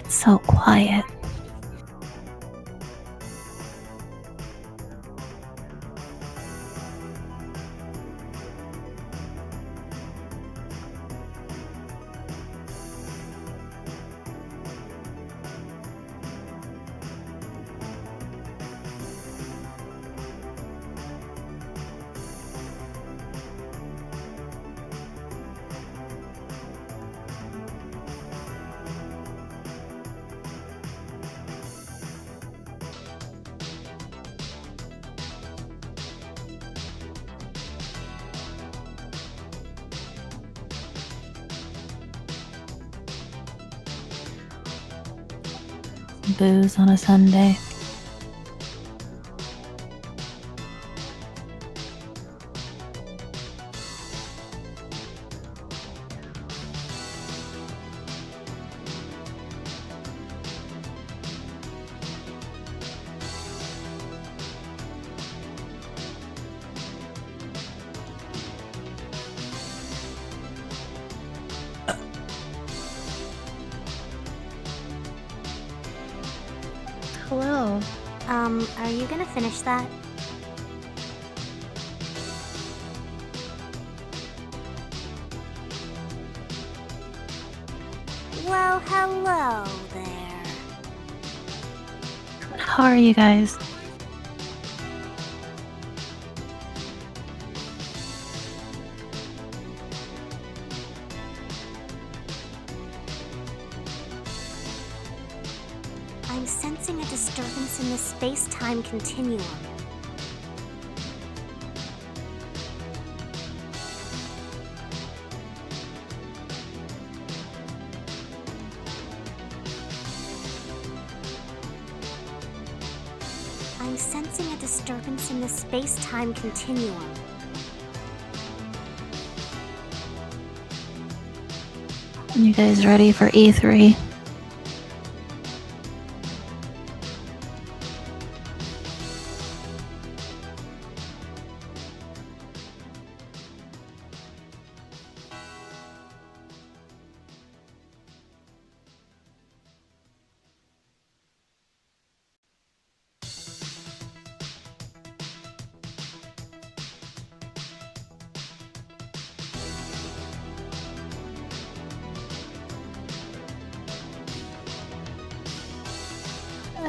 So quiet. Booze on a Sunday. Hello. Are you gonna finish that? Well, hello there. How are you guys? I'm sensing a disturbance in the space-time continuum. I'm sensing a disturbance in the space-time continuum. You guys ready for E3?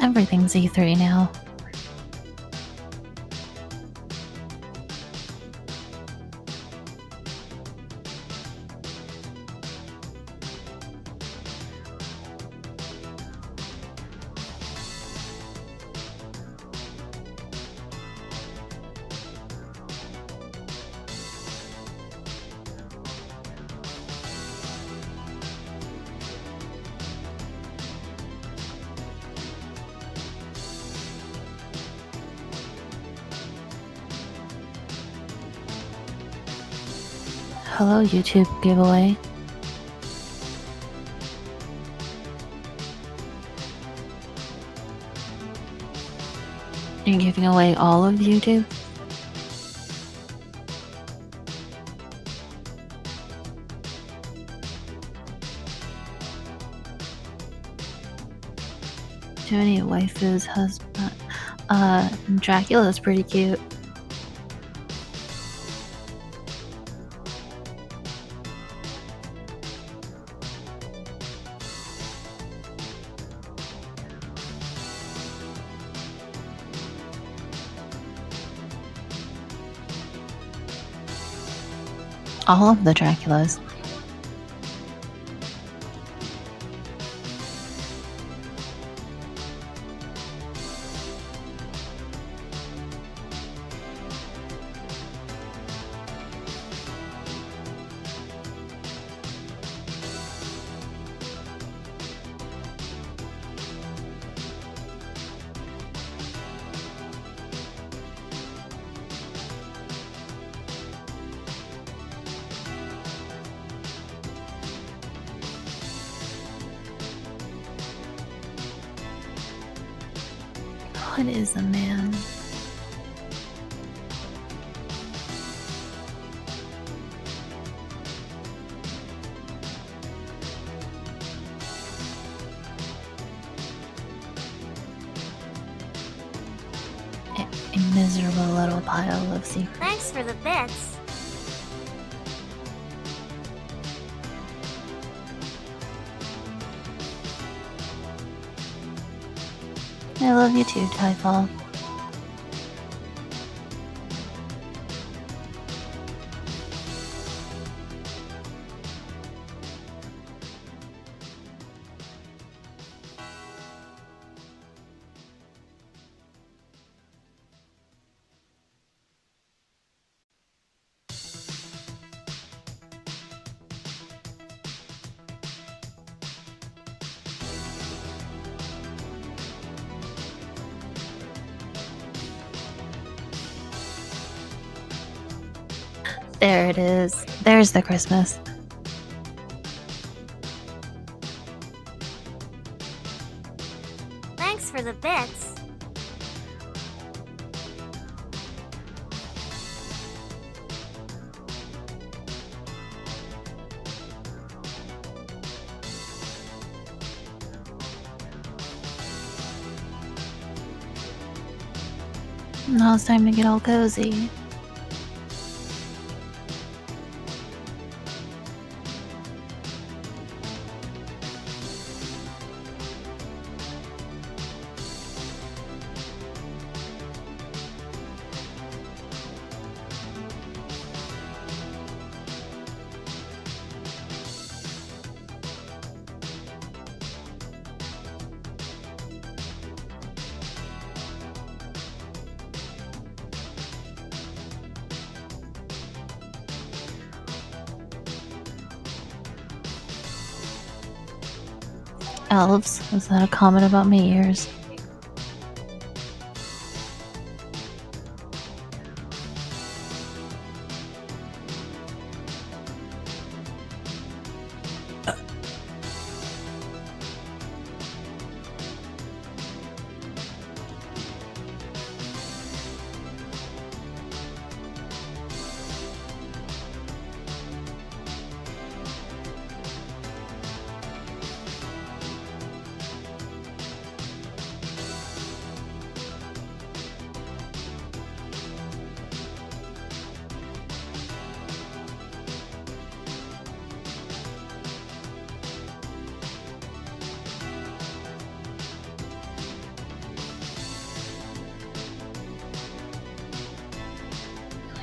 Everything's E3 now. Hello, YouTube giveaway. You're giving away all of YouTube? Do any waifu's husband? Dracula's pretty cute. All of the Draculas. What is a man? miserable little pile of secrets. Thanks for the bits. I love you too, Typhall. There it is. There's the Christmas. Thanks for the bits. Now it's time to get all cozy. Elves? Was that a comment about my ears?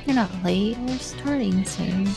You're not late. We're starting soon.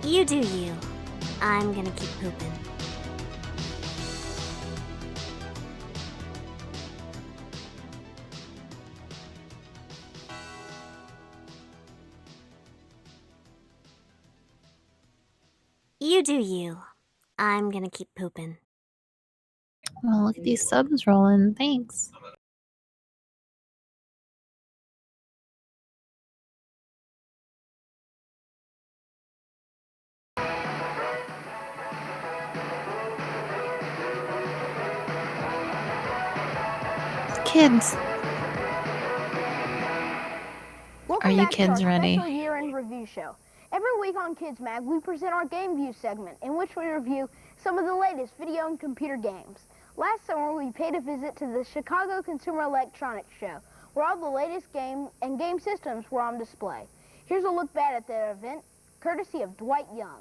You do you. I'm gonna keep pooping. You do you. I'm gonna keep pooping. Well, look at these subs rolling. Thanks. Kids. Welcome Are you back to kids our ready? special year-end review show. Every week on Kids Mag, we present our Game View segment, in which we review some of the latest video and computer games. Last summer, we paid a visit to the Chicago Consumer Electronics Show, where all the latest game and game systems were on display. Here's a look back at that event, courtesy of Dwight Young.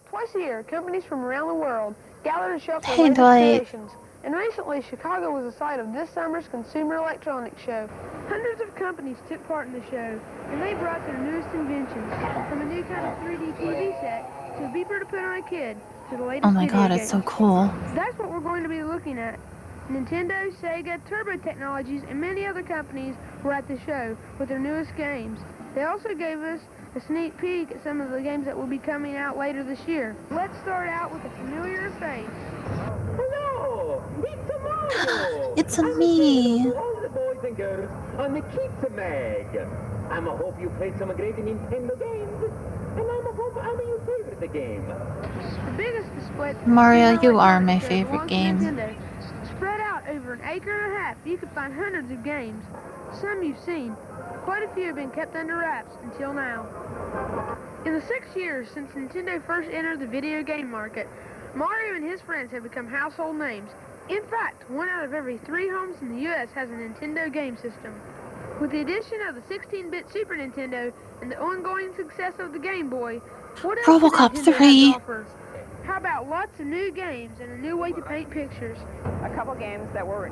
Twice a year, companies from around the world gather to show off their Hey, latest Dwight. creations. And recently, Chicago was the site of this summer's Consumer Electronics Show. Hundreds of companies took part in the show, and they brought their newest inventions, from a new kind of 3D TV set to a beeper to put on a kid to the latest Oh my video god, games. it's so cool. That's what we're going to be looking at. Nintendo, Sega, Turbo Technologies, and many other companies were at the show with their newest games. They also gave us a sneak peek at some of the games that will be coming out later this year. Let's start out with a familiar face. Hello! It's Mario! It's I'm me. the older boy thinkers on the Kids Mag. I'm a hope you played some great Nintendo games, and I'm a hope I'm your favorite game. The biggest display at the Mario, Consumer you are my Electronics Show favorite belongs to game. Nintendo. Spread out over an acre and a half, you can find hundreds of games. Some you've seen. Quite a few have been kept under wraps until now. In the 6 years since Nintendo first entered the video game market, Mario and his friends have become household names. In fact, 1 out of every 3 homes in the U.S. has a Nintendo game system. With the addition of the 16-bit Super Nintendo and the ongoing success of the Game Boy, what else does RoboCop Nintendo have 3. to offer? How about lots of new games and a new way to paint pictures? A couple games that we're,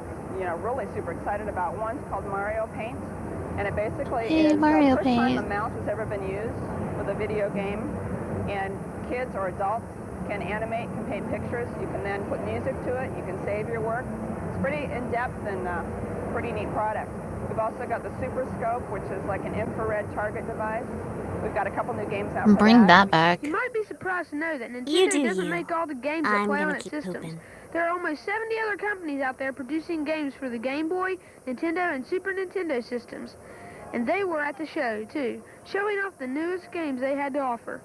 really super excited about. One's called Mario Paint, and it basically is Mario the first time a Paint. mouse has ever been used with a video game, and kids or adults can animate, can paint pictures. You can then put music to it. You can save your work. It's pretty in-depth and pretty neat product. We've also got the Super Scope, which is like an infrared target device. We've got a couple new games out for Bring that back. You might be surprised to know that You Nintendo do doesn't you. make all the games that I'm play on gonna its keep systems. pooping. There are almost 70 other companies out there producing games for the Game Boy, Nintendo, and Super Nintendo systems. And they were at the show, too, showing off the newest games they had to offer.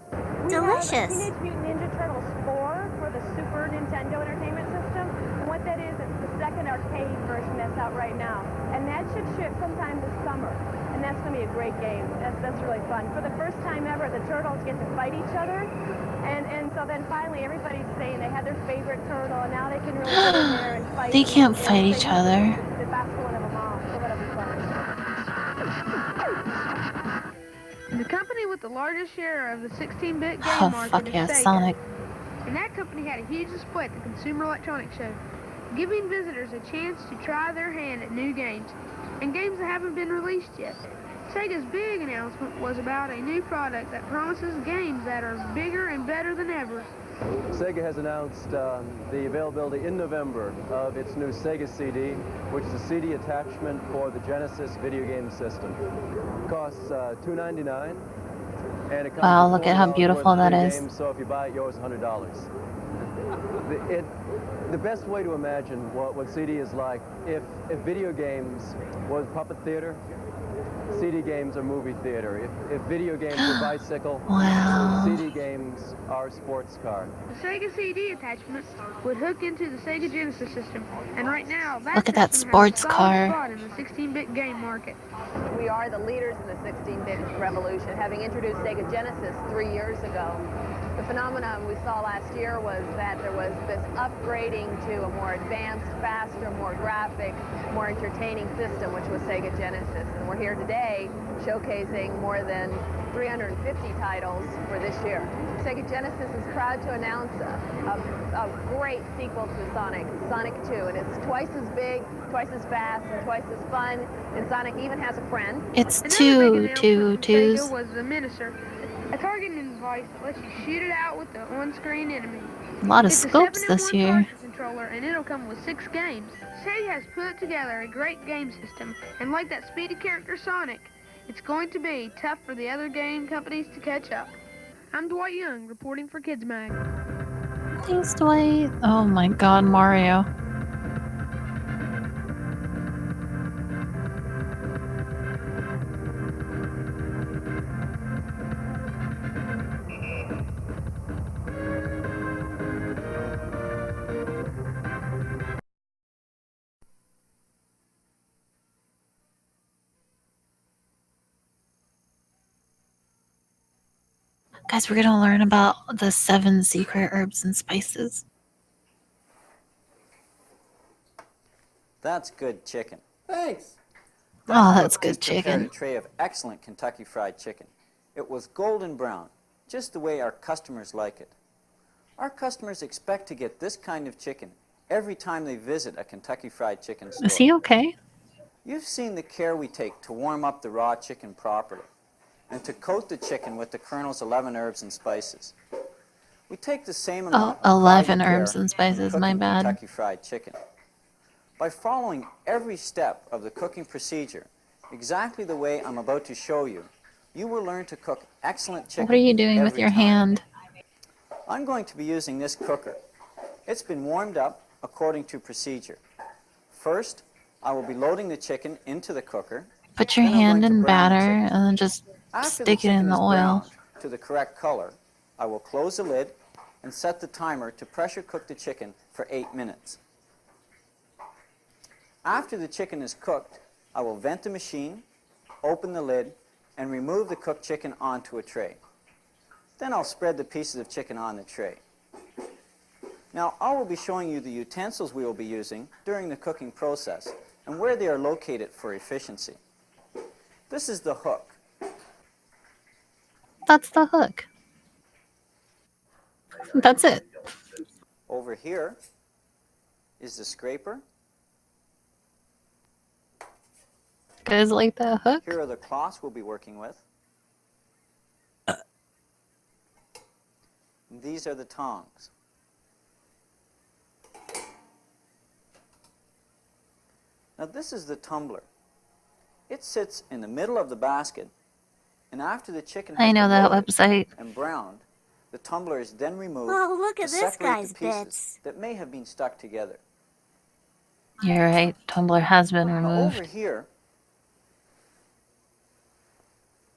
Delicious. Teenage Mutant Ninja Turtles 4 for the Super Nintendo Entertainment System. And what that is, it's the second arcade version that's out right now. And that should ship sometime this summer. And that's going to be a great game. That's really fun. For the first time ever, the turtles get to fight each other. And so then finally everybody's saying they had their favorite turtle, and now they can really get in there and fight. They can't and fight say each who's other. the best one of them all. So that'll be fun. And the company with the largest share of the 16-bit game Oh, market fuck is yeah, Sega. Sonic. And that company had a huge display at the Consumer Electronics Show, giving visitors a chance to try their hand at new games, and games that haven't been released yet. Sega's big announcement was about a new product that promises games that are bigger and better than ever. Sega has announced the availability in November of its new Sega CD, which is a CD attachment for the Genesis video game system. It costs $2.99, and it comes Wow, with look at how $4 beautiful worth of that free is. games, so if you buy it, you owe us $100. The best way to imagine what CD is like, if video games was puppet theater, CD games are movie theater. If video games are bicycle, Wow. CD games are sports car. The Sega CD attachment would hook into the Sega Genesis system, and right now that Look at that system sports has a solid car. spot in the 16-bit game market. We are the leaders in the 16-bit revolution, having introduced Sega Genesis 3 years ago. The phenomenon we saw last year was that there was this upgrading to a more advanced, faster, more graphic, more entertaining system, which was Sega Genesis. And we're here today showcasing more than 350 titles for this year. Sega Genesis is proud to announce a great sequel to Sonic, Sonic 2, and it's twice as big, twice as fast, and twice as fun, and Sonic even has a friend. It's Another big two announcement from twos. Sega was the Minister, a targeting device that lets you shoot it out with the on-screen enemy. A lot of It's a scopes 7-in-1 this year. cartridge controller, and it'll come with 6 games. Sega has put together a great game system, and like that speedy character Sonic, it's going to be tough for the other game companies to catch up. I'm Dwight Young, reporting for Kids Mag. Thanks, Dwight. Oh my god, Mario. Guys, we're gonna learn about the 7 secret herbs and spices. That's good chicken. Thanks. Oh, that's good Prepared chicken. a tray of excellent Kentucky Fried Chicken. It was golden brown, just the way our customers like it. Our customers expect to get this kind of chicken every time they visit a Kentucky Fried Chicken store. Is he okay? You've seen the care we take to warm up the raw chicken properly and to coat the chicken with the Colonel's 11 herbs and spices. We take the same amount Oh, of 11 pride and herbs care and spices, in my cooking bad. Kentucky Fried Chicken. By following every step of the cooking procedure, exactly the way I'm about to show you, you will learn to cook excellent chicken. What are you doing with every your time. hand? I'm going to be using this cooker. It's been warmed up according to procedure. First, I will be loading the chicken into the cooker. Put your Then I'm going hand to in brown the batter chicken. and then just After the stick it in chicken the is oil. browned to the correct color, I will close the lid and set the timer to pressure cook the chicken for 8 minutes. After the chicken is cooked, I will vent the machine, open the lid, and remove the cooked chicken onto a tray. Then I'll spread the pieces of chicken on the tray. Now, I will be showing you the utensils we will be using during the cooking process and where they are located for efficiency. This is the hook. That's the hook. That's it. Over here is the scraper. Guys like that hook? Here are the cloths we'll be working with. And these are the tongs. Now this is the tumbler. It sits in the middle of the basket, and after the chicken has I know been that loaded website. and browned, the tumbler is then removed Oh, look to at this separate guy's the pieces bits. that may have been stuck together. You're right. Tumbler has been Now over removed. here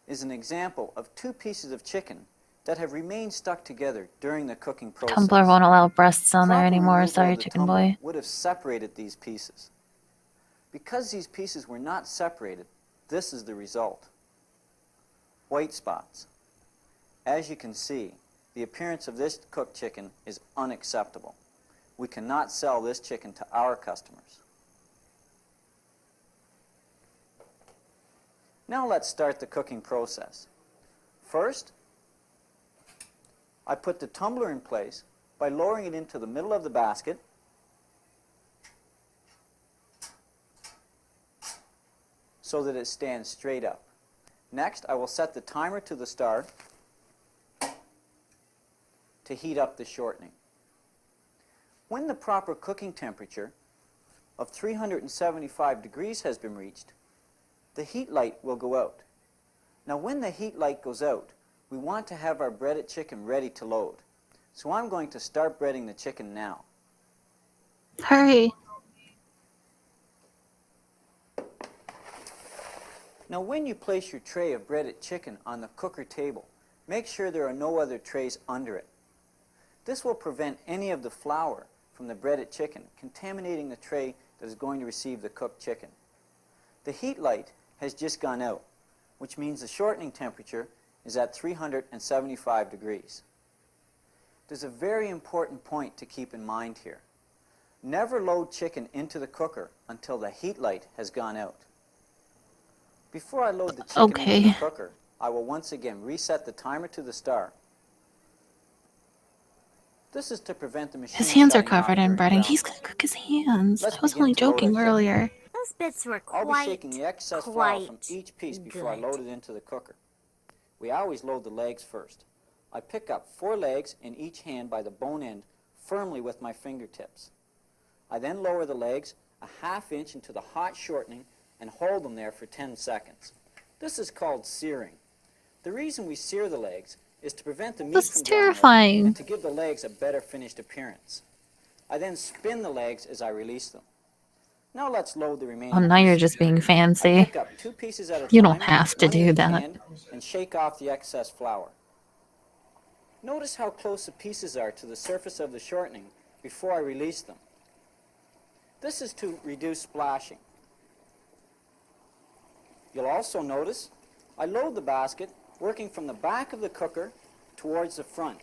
is an example of two pieces of chicken that have remained stuck together during the cooking process. Tumbler won't allow breasts on there Proper anymore. removal Sorry, of the chicken tumbler boy. would have separated these pieces. Because these pieces were not separated, this is the result. White spots. As you can see, the appearance of this cooked chicken is unacceptable. We cannot sell this chicken to our customers. Now let's start the cooking process. First, I put the tumbler in place by lowering it into the middle of the basket so that it stands straight up. Next, I will set the timer to the start to heat up the shortening. When the proper cooking temperature of 375 degrees has been reached, the heat light will go out. Now when the heat light goes out, we want to have our breaded chicken ready to load. So I'm going to start breading the chicken now. Hurry. Now when you place your tray of breaded chicken on the cooker table, make sure there are no other trays under it. This will prevent any of the flour from the breaded chicken contaminating the tray that is going to receive the cooked chicken. The heat light has just gone out, which means the shortening temperature is at 375 degrees. There's a very important point to keep in mind here. Never load chicken into the cooker until the heat light has gone out. Before I load the chicken into the cooker, I will once again reset the timer to the start. This is to prevent the machine His hands are shutting off covered in during breading. He's browning. gonna cook his hands. Let's I was begin only to load our joking chicken. earlier. Those bits were I'll be quite shaking the excess flour from quite each piece before I good. load it into the cooker. We always load the legs first. I pick up 4 legs in each hand by the bone end firmly with my fingertips. I then lower the legs a ½ inch into the hot shortening and hold them there for 10 seconds. This is called searing. The reason we sear the legs is to prevent the meat This is from drying out terrifying. and to give the legs a better finished appearance. I then spin the legs as I release them. Now let's load the remaining Oh, now you're pieces. just being I fancy. pick up 2 pieces at a You time, don't have to one in do each that. hand, and shake off the excess flour. Notice how close the pieces are to the surface of the shortening before I release them. This is to reduce splashing. You'll also notice I load the basket working from the back of the cooker towards the front.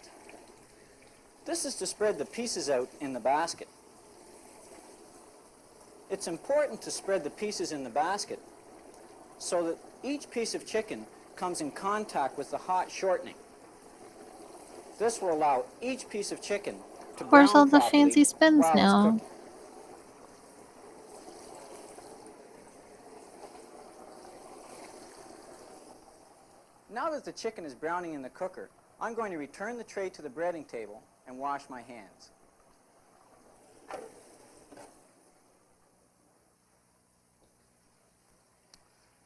This is to spread the pieces out in the basket. It's important to spread the pieces in the basket so that each piece of chicken comes in contact with the hot shortening. This will allow each piece of chicken to Where's brown all the properly fancy spins while it's now? cooking. Now that the chicken is browning in the cooker, I'm going to return the tray to the breading table and wash my hands.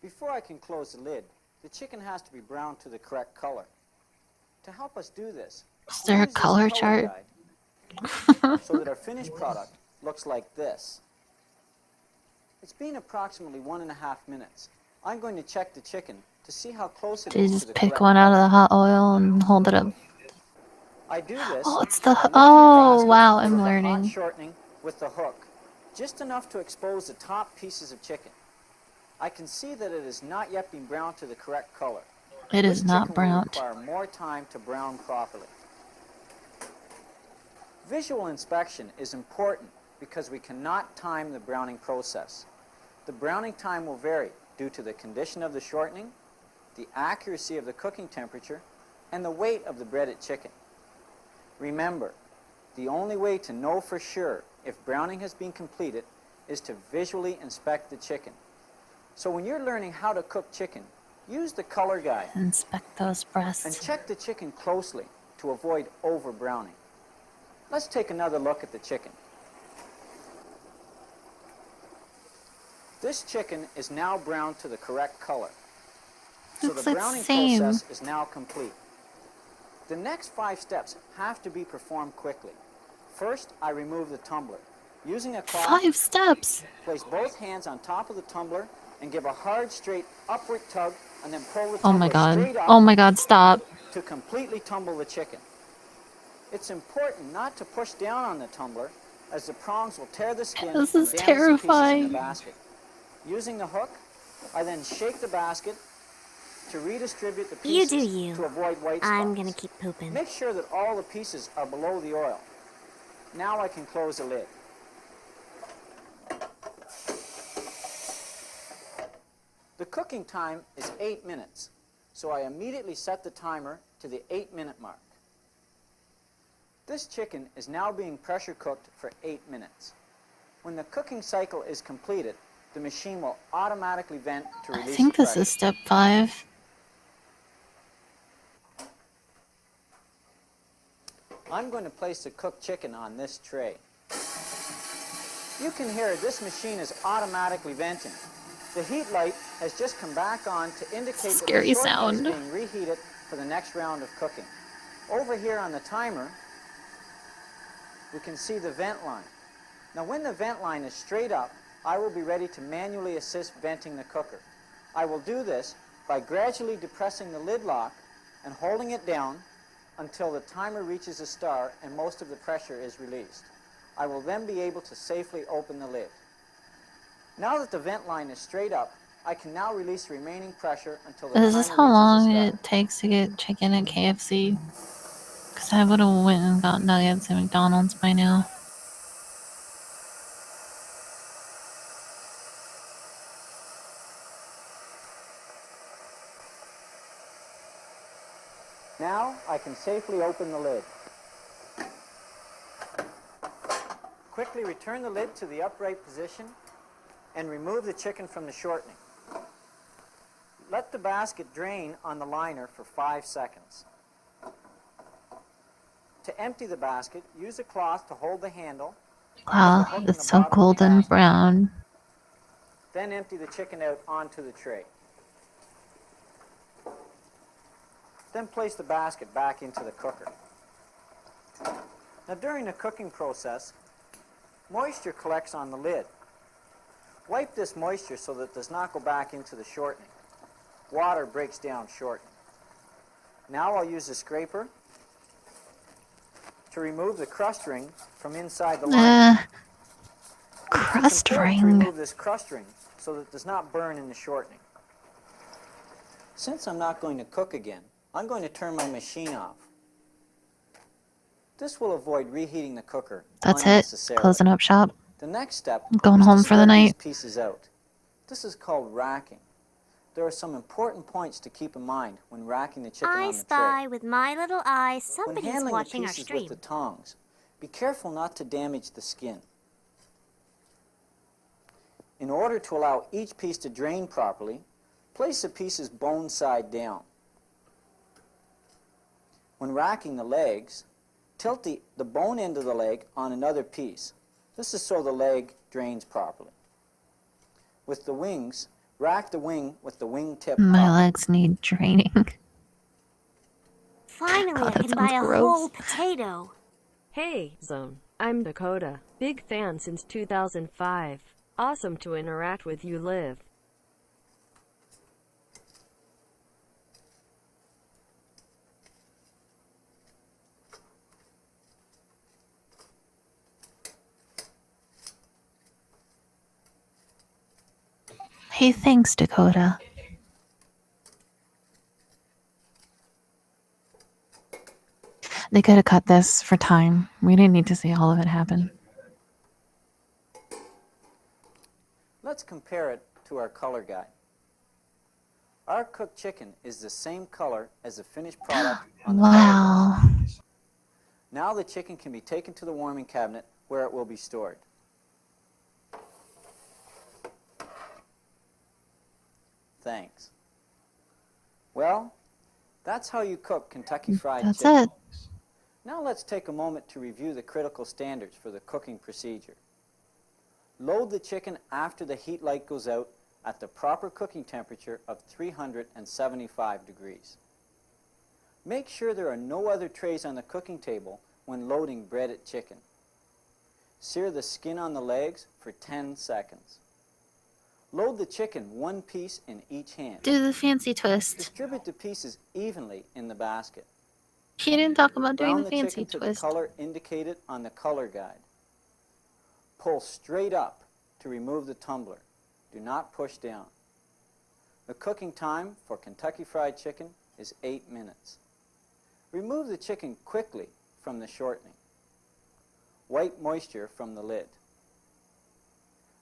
Before I can close the lid, the chicken has to be browned to the correct color. To help us do this, Is we there a use this color color chart? guide so that our finished product looks like this. It's been approximately 1.5 minutes. I'm going to check the chicken to see how close it Do you is to just the pick correct one out of color. the hot oil and hold it up? I do this Oh, it's the... by lifting the Oh, basket wow, out I'm of the hot learning. shortening with the hook, just enough to expose the top pieces of chicken. I can see that it has not yet been browned to the correct color. It This is not chicken will browned. require more time to brown properly. Visual inspection is important because we cannot time the browning process. The browning time will vary due to the condition of the shortening, the accuracy of the cooking temperature, and the weight of the breaded chicken. Remember, the only way to know for sure if browning has been completed is to visually inspect the chicken. So when you're learning how to cook chicken, use the color guide Inspect those breasts. and check the chicken closely to avoid over browning. Let's take another look at the chicken. This chicken is now browned to the correct color. So Looks the like browning same. process is now complete. The next 5 steps have to be performed quickly. First, I remove the tumbler. Using a cloth, 5 steps. place both hands on top of the tumbler and give a hard, straight, upward tug, and then pull the Oh my tumbler god. straight Oh up my god, stop. to completely tumble the chicken. It's important not to push down on the tumbler, as the prongs will tear the skin This and is damage the pieces in the terrifying. basket. Using the hook, I then shake the basket to redistribute the You pieces do you. to avoid white spots. I'm gonna keep pooping. Make sure that all the pieces are below the oil. Now I can close the lid. The cooking time is 8 minutes, so I immediately set the timer to the 8-minute mark. This chicken is now being pressure cooked for 8 minutes. When the cooking cycle is completed, the machine will automatically vent to I release think the this pressure. is step 5. I'm going to place the cooked chicken on this tray. You can hear this machine is automatically venting. The heat light has just come back on to indicate that the Scary shortening sound. is being reheated for the next round of cooking. Over here on the timer, we can see the vent line. Now when the vent line is straight up, I will be ready to manually assist venting the cooker. I will do this by gradually depressing the lid lock and holding it down until the timer reaches a star and most of the pressure is released. I will then be able to safely open the lid. Now that the vent line is straight up, I can now release the remaining pressure until the Is this timer how reaches long a star. it takes to get chicken at KFC? Because I would have went and got nuggets at McDonald's by now. Now I can safely open the lid. Quickly return the lid to the upright position and remove the chicken from the shortening. Let the basket drain on the liner for 5 seconds. To empty the basket, use a cloth to hold the handle. Wow, it's so golden brown. Then empty the chicken out onto the tray. Then place the basket back into the cooker. Now during the cooking process, moisture collects on the lid. Wipe this moisture so that it does not go back into the shortening. Water breaks down shortening. Now I'll use a scraper to remove the crust ring from inside the liner. Crust It's important to ring. remove this crust ring so that it does not burn in the shortening. Since I'm not going to cook again, I'm going to turn my machine off. This will avoid reheating the cooker That's it. unnecessarily. Closing up shop. The next step I'm going is home to for the spread these night. pieces out. This is called racking. There are some important points to keep in mind when racking the chicken I on the spy tray. with my little eye When somebody's handling the watching our pieces stream. with the tongs, be careful not to damage the skin. In order to allow each piece to drain properly, place the pieces bone side down. When racking the legs, tilt the bone end of the leg on another piece. This is so the leg drains properly. With the wings, rack the wing with the wing tip My up. legs need draining. Finally, God, I that can buy sounds a gross. whole potato. Hey, Zone. I'm Dakota. Big fan since 2005. Awesome to interact with you, Liv. Hey, thanks, Dakota. They could have cut this for time. We didn't need to see all of it happen. Let's compare it to our color guide. Our cooked chicken is the same color as the finished product on the color guide. Now the chicken can be taken to the warming cabinet where it will be stored. Thanks. Well, that's how you cook Kentucky Fried Chicken. That's it. Now let's take a moment to review the critical standards for the cooking procedure. Load the chicken after the heat light goes out at the proper cooking temperature of 375 degrees. Make sure there are no other trays on the cooking table when loading breaded chicken. Sear the skin on the legs for 10 seconds. Load the chicken one piece in each hand. Do the fancy twist. Distribute the pieces evenly in the basket. He didn't talk about doing Brown the the fancy chicken to twist. the color indicated on the color guide. Pull straight up to remove the tumbler. Do not push down. The cooking time for Kentucky Fried Chicken is 8 minutes. Remove the chicken quickly from the shortening. Wipe moisture from the lid.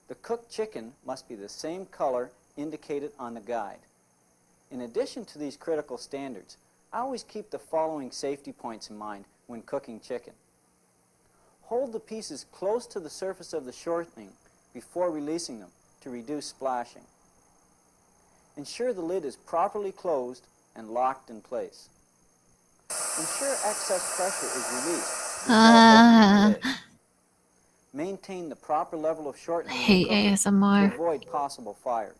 The cooked chicken must be the same color indicated on the guide. In addition to these critical standards, I always keep the following safety points in mind when cooking chicken. Hold the pieces close to the surface of the shortening before releasing them to reduce splashing. Ensure the lid is properly closed and locked in place. Ensure excess pressure is released before opening the lid. Maintain the proper level of shortening in the cooker ASMR. to avoid possible fires.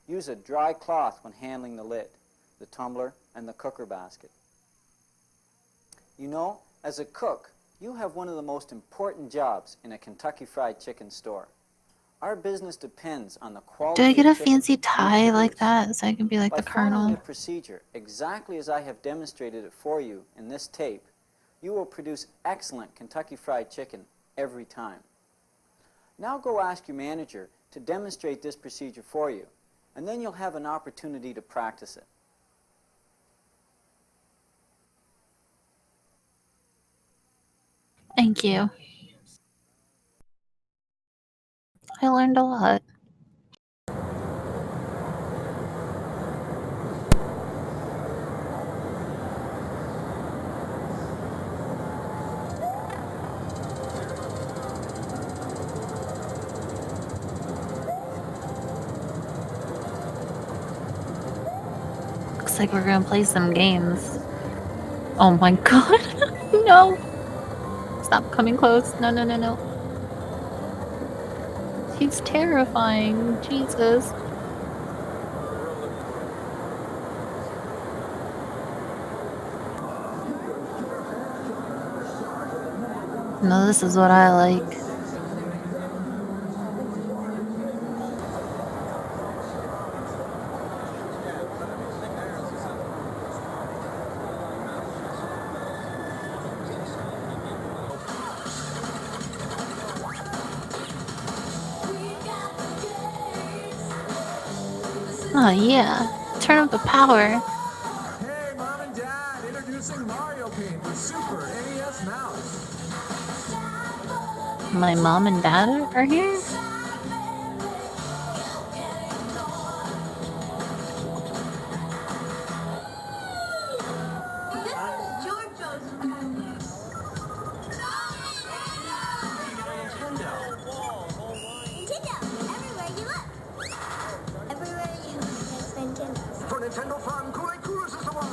Use a dry cloth when handling the lid, the tumbler, and the cooker basket. You know, as a cook, you have one of the most important jobs in a Kentucky Fried Chicken store. Our business depends on the quality Do I of get a chicken fancy we tie like produce. that so I can be like By the following Colonel? the procedure exactly as I have demonstrated it for you in this tape, you will produce excellent Kentucky Fried Chicken every time. Now go ask your manager to demonstrate this procedure for you, and then you'll have an opportunity to practice it. Thank you. I learned a lot. Looks like we're gonna play some games. Oh my god. No. Stop coming close. No, no, no, no. He's terrifying. Jesus. No, this is what I like. Oh yeah. Turn up the power. Hey, Mom and Dad, introducing Mario Paint with Super NES Mouse. My mom and dad are here? For Nintendo fun, Kool-Aid Coolers is the one.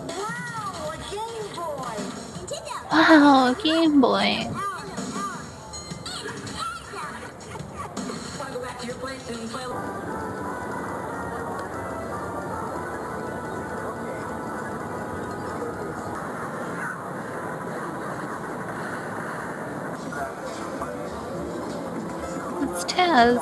Wow, a Game Boy. Wow, Game Boy. Want to go back to your place and play? has.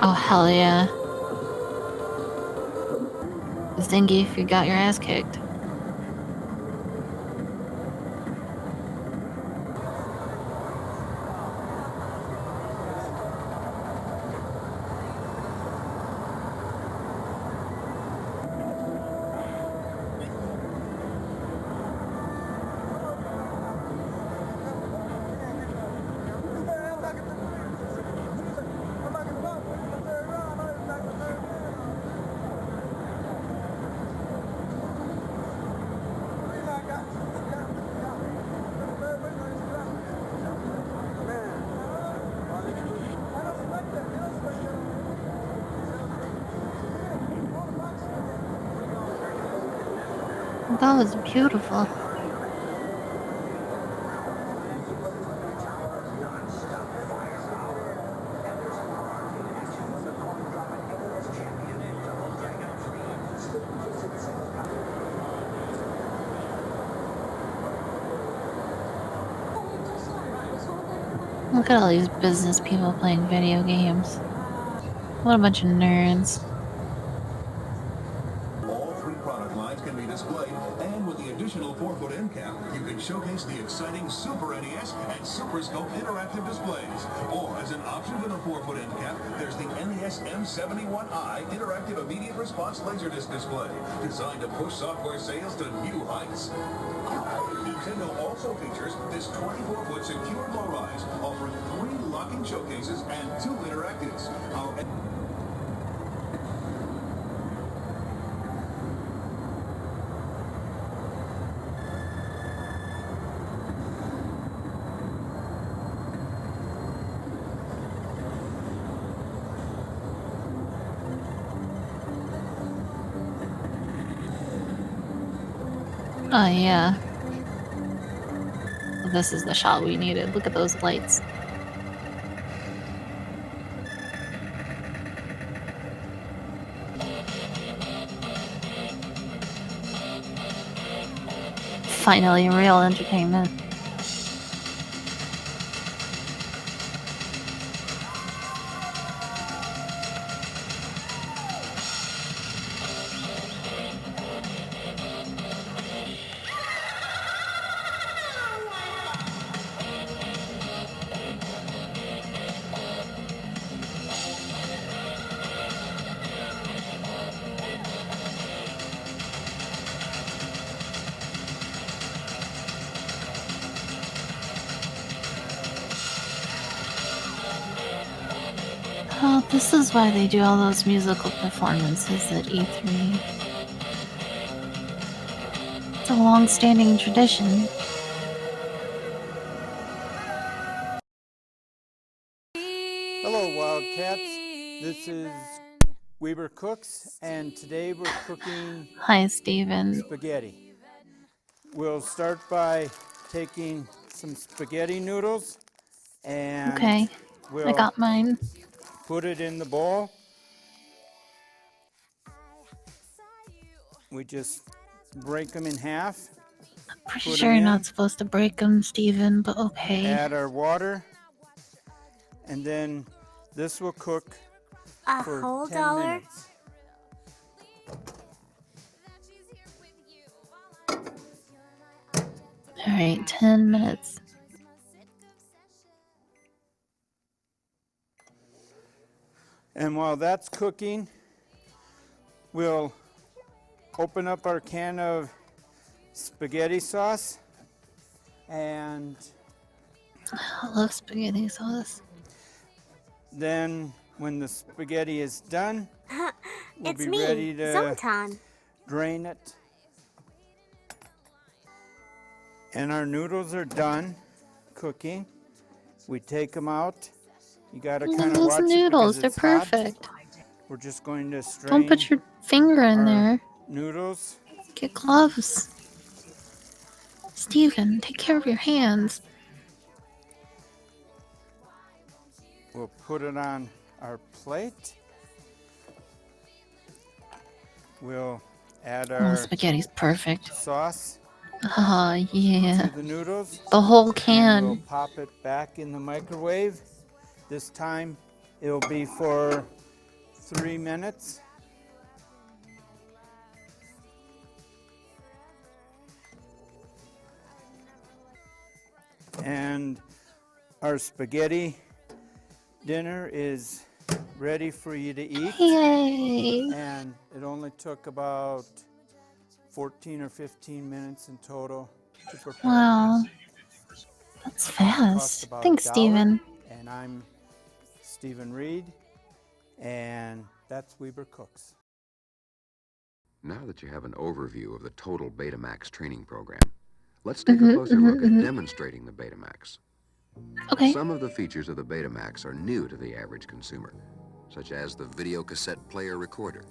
Oh, hell yeah. Zangief, you got your ass kicked. That was beautiful. Look at all these business people playing video games. What a bunch of nerds. All three product lines can be displayed, and with the additional 4-foot end cap, you can showcase the exciting Super NES and Super Scope interactive displays. Or, as an option to the 4-foot end cap, there's the NES M71i interactive immediate response laserdisc display, designed to push software sales to new heights. Nintendo also features this 24-foot secure low-rise, offering 3 locking showcases and 2 interactives. Oh, yeah. This is the shot we needed. Look at those lights. Finally, real entertainment. Oh, this is why they do all those musical performances at E3. It's a long-standing tradition. Hello, Wildcats. This is Weber Cooks, and today we're cooking Hi, Steven. spaghetti. We'll start by taking some spaghetti noodles and Okay, I we'll got mine. put it in the bowl. We just break them in half. Pretty Put sure them you're in, not supposed to break them, Steven, but okay. add our water, and then this will cook for whole 10 dollar? minutes. Alright, 10 minutes. And while that's cooking, we'll open up our can of spaghetti sauce, and I love spaghetti sauce. then when the spaghetti is done, we'll It's be me, ready to Zontan. drain it And our noodles are done cooking. We take them out. You gotta kind of Those watch it noodles, because they're it's hot. perfect. We're just going to strain Don't put your finger in our there. noodles. Get gloves. Steven, take care of your hands. We'll put it on our plate. We'll add our spaghetti's perfect. sauce Yeah. to the noodles. The whole And can. we'll pop it back in the microwave. This time it'll be for 3 minutes. And our spaghetti dinner is ready for you to eat. Yay! And it only took about 14 or 15 minutes in total to prepare. Wow. That's fast. Thanks, Steven. And I'm Stephen Reed, and that's Weber Cooks. Now that you have an overview of the total Betamax training program, let's take a closer look at demonstrating the Betamax. Okay. Some of the features of the Betamax are new to the average consumer, such as the video cassette player recorder,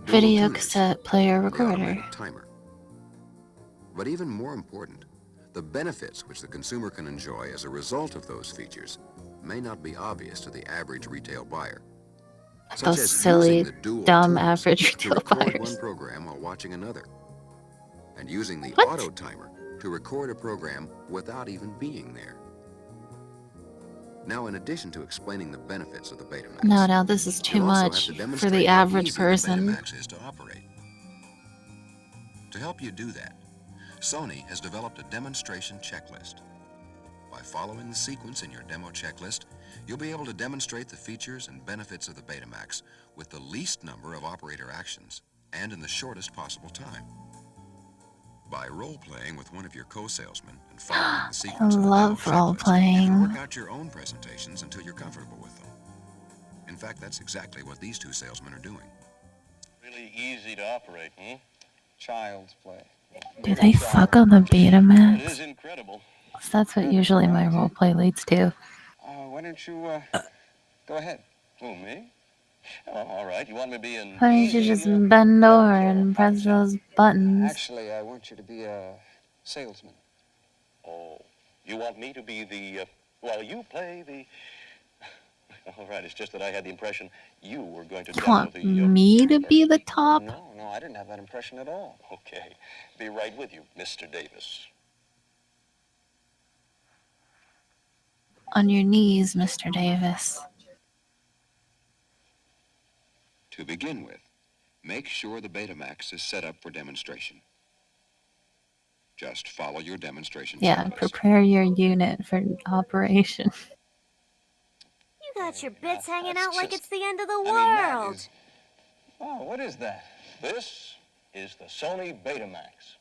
Video cassette player the recorder. automatic timer. But even more important, the benefits which the consumer can enjoy as a result of those features may not be obvious to the average retail buyer. Such Those as silly, using the dual dumb tuners average to retail record buyers. one program while watching another, and using the What? auto timer to record a program without even being there. Now, in addition to explaining the benefits of the Betamax, No, this is too you'll also much have to for demonstrate the how average easy person. the Betamax is to operate. To help you do that, Sony has developed a demonstration checklist. By following the sequence in your demo checklist, you'll be able to demonstrate the features and benefits of the Betamax with the least number of operator actions and in the shortest possible time. By role-playing with one of your co-salesmen and following the I sequence in the demo love checklist, role-playing. you can work out your own presentations until you're comfortable with them. In fact, that's exactly what these two salesmen are doing. Really easy to operate, hmm? Child's play. Do they fuck on the It is Betamax? incredible. 'Cause that's what usually my roleplay leads to. Why don't you, go ahead. Who, me? Oh, all right. You want me to be an Why don't you just bend over and press those buttons? Actually, I want you to be a salesman. Oh, you want me to be the, well, you play the... All right, it's just that I had the impression you were going to You demo want the... me to be the top? No, I didn't have that impression at all. Okay. Be right with you, Mr. Davis. On your knees, Mr. Davis. To begin with, make sure the Betamax is set up for demonstration. Just follow your demonstration Yeah, checklist. prepare your unit for operation. You got your bits hanging out like it's the end of the that world. is- Oh, what is that? This is the Sony Betamax.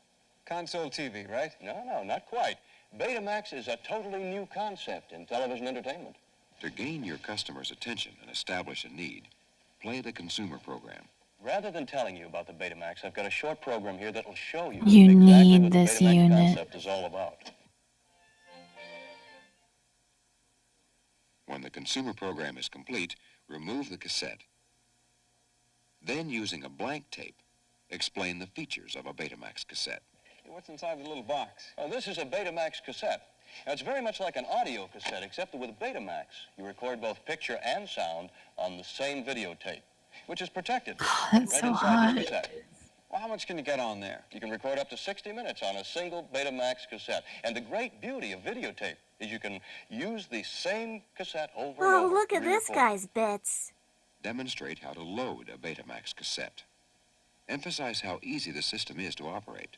Console TV, right? No, not quite. Betamax is a totally new concept in television entertainment. To gain your customer's attention and establish a need, play the consumer program. Rather than telling you about the Betamax, I've got a short program here that'll show you You exactly need what the this Betamax unit. concept is all about. When the consumer program is complete, remove the cassette. Then, using a blank tape, explain the features of a Betamax cassette. What's inside the little box? Oh, this is a Betamax cassette. Now, it's very much like an audio cassette, except that with Betamax, you record both picture and sound on the same videotape, which is protected That's right so inside hot. the cassette. Well, how much can you get on there? You can record up to 60 minutes on a single Betamax cassette. And the great beauty of videotape is you can use the same cassette over and Oh, over. look to at this re-record. guy's bits. Demonstrate how to load a Betamax cassette. Emphasize how easy the system is to operate.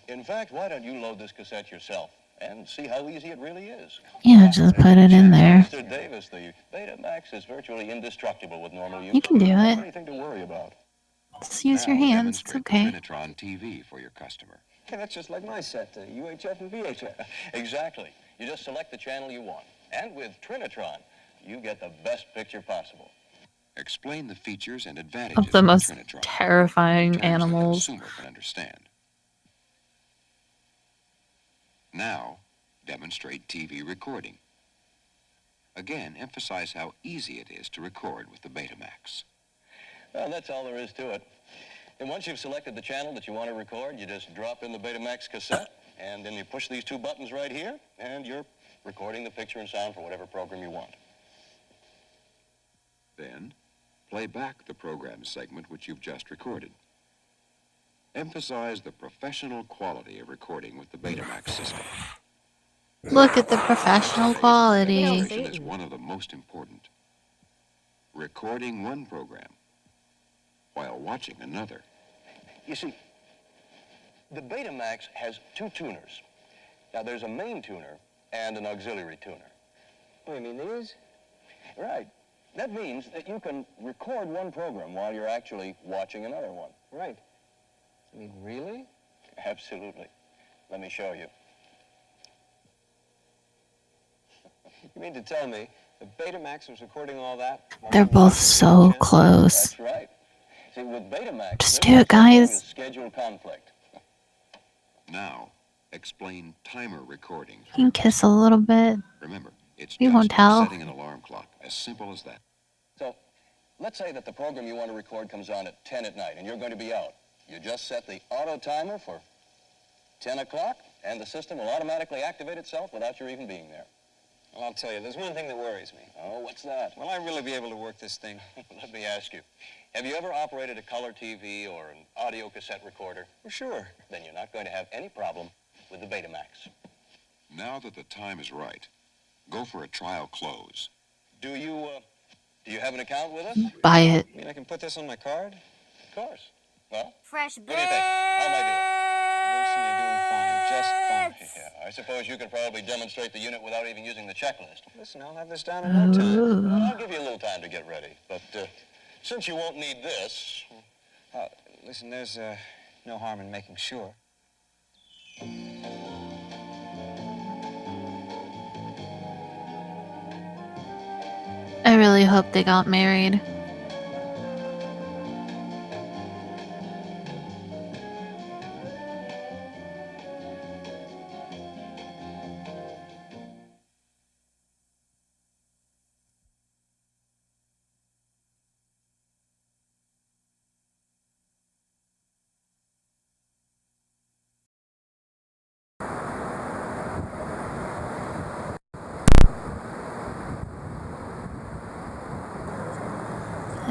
In fact, why don't you load this cassette yourself and see how easy it really is? Yeah, just put it in there. Mr. Davis, the Betamax is virtually indestructible with normal use. You can do Not it. anything to worry about. Just use your Now, hands. It's demonstrate the okay. Trinitron TV for your customer. Hey, that's just like my set, UHF and VHF. Exactly. You just select the channel you want. And with Trinitron, you get the best picture possible. Explain the features and advantages Of the most Trinitron terrifying in terms that the animals. consumer can understand. Now, demonstrate TV recording. Again, emphasize how easy it is to record with the Betamax. Well, that's all there is to it. And once you've selected the channel that you want to record, you just drop in the Betamax cassette, and then you push these two buttons right here, and you're recording the picture and sound for whatever program you want. Then, play back the program segment which you've just recorded. Emphasize the professional quality of recording with the Betamax system. Look at the professional quality. Demonstration is one of the most important. Recording one program while watching another. You see, the Betamax has two tuners. Now, there's a main tuner and an auxiliary tuner. Oh, you mean there is? Right. That means that you can record one program while you're actually watching another one. Right. I mean, really? Absolutely. Let me show you. You mean to tell me the Betamax was recording all that? They're both so close. That's right. See, with Betamax, Just do it, guys. Schedule conflict. Now, explain timer recording. You can kiss a little bit. Remember, it's You just won't tell. setting an alarm clock. As simple as that. So, let's say that the program you want to record comes on at 10 at night, and you're going to be out. You just set the auto timer for 10 o'clock, and the system will automatically activate itself without your even being there. Well, I'll tell you, there's one thing that worries me. Oh, what's that? Will I really be able to work this thing? Let me ask you. Have you ever operated a color TV or an audio cassette recorder? Well, sure. Then you're not going to have any problem with the Betamax. Now that the time is right, go for a trial close. Do you have an account with us? Buy it. You mean I can put this on my card? Of course. Well, Fresh what do you think? How am I doing? Listen, you're doing fine. Just fine. Yeah, I suppose you could probably demonstrate the unit without even using the checklist. Listen, I'll have this down in no time. Well, I'll give you a little time to get ready. But since you won't need this... Listen, there's no harm in making sure. I really hope they got married.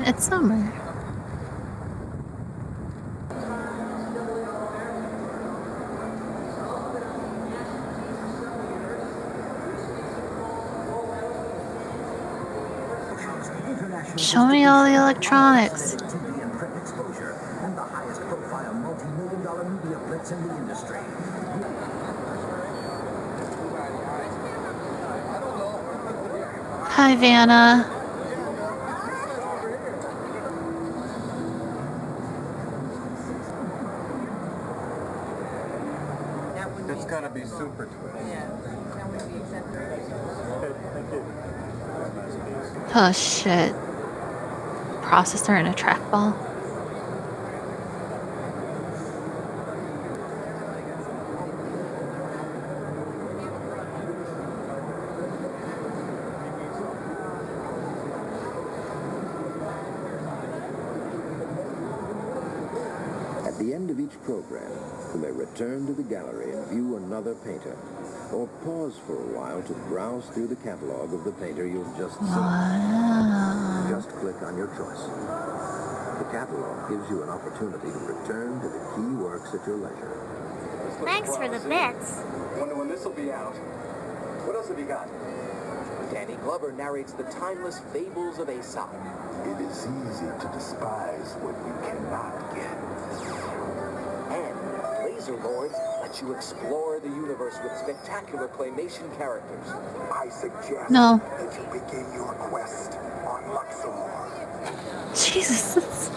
It's summer. Show me all the electronics. TV and print exposure, and the highest profile multi-million-dollar media blitz in the industry. Hi, Vanna. It's gotta be super twist. Yeah. Thank you. Oh shit. Processor and a trackball. At the end of each program, you may return to the gallery and view another painter, or pause for a while to browse through the catalog of the painter you've just seen. Wow. Just click on your choice. The catalog gives you an opportunity to return to the key works at your leisure. Thanks for the bits. Wonder when this will be out. What else have you got? Danny Glover narrates the timeless fables of Aesop. It is easy to despise what you cannot get. And Laser Lords lets you explore the universe with spectacular claymation characters. I suggest No. that you begin your quest on Luxor. Jesus.